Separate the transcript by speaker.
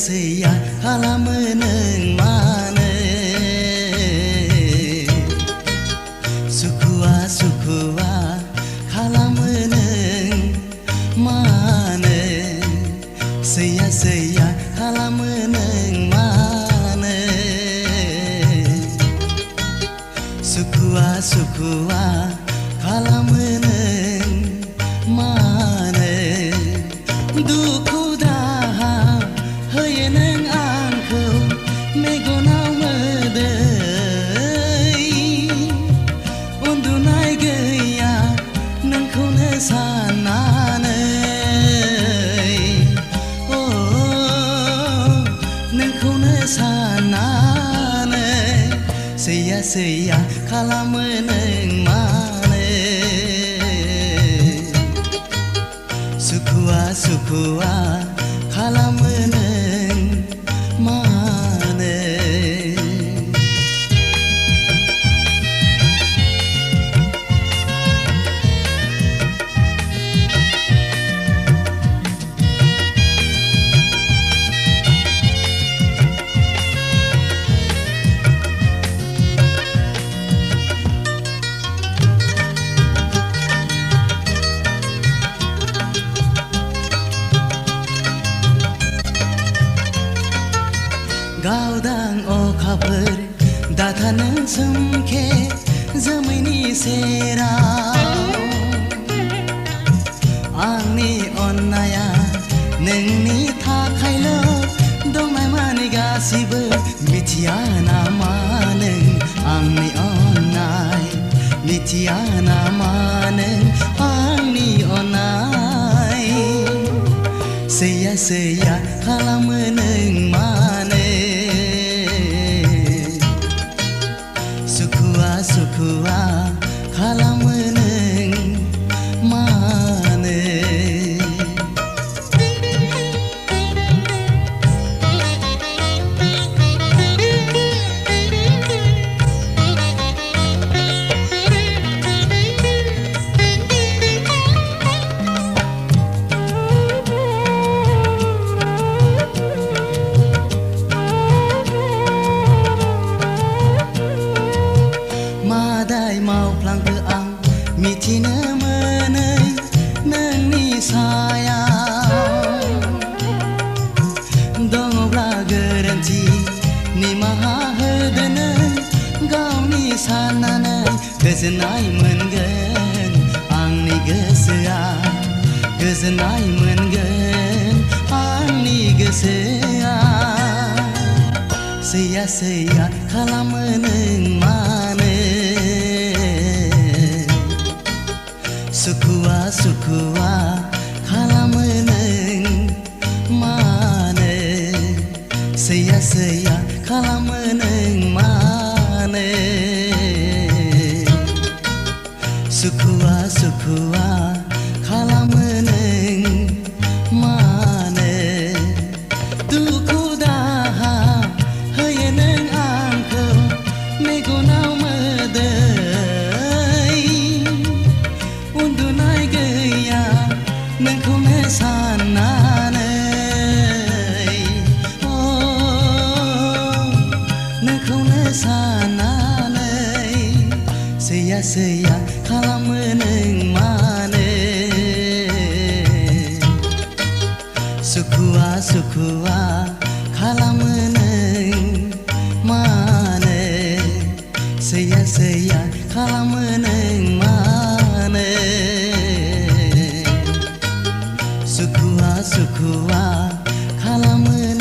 Speaker 1: Seya halamaneng mana Sukua halamaneng mana Seya halamaneng mana Sukua halamaneng mana Duku dah Hayanang angko megonau medai Undunai gaya nangko nesananai Oh nangko nesananai Seya kalameneng mane Sukua kalameneng mane Gaudang o kabar datang semke zamini serau Angni onnaya nengni thakailo dongnai mani gasibo mitia namaneng Angni onnai mitia namaneng Angni onnai Seya kalameneng mane Sukua kalameneng mane Madai mau plang keang mitina meneng nengni sayang Dongobla garanti ni maha hedeneng gau ni sananeng Gezenai mengen angni gesea Gezenai mengen angni gesea Seya kalameneng mane Sukua kalameneng mane Seya kalameneng mane Sukua kalameneng mane Duku dah hayaneng angko megonau medai Undunai gaya nangko nesananai Oh nangko nesananai Seya kalameneng mane सुखुआ खालामो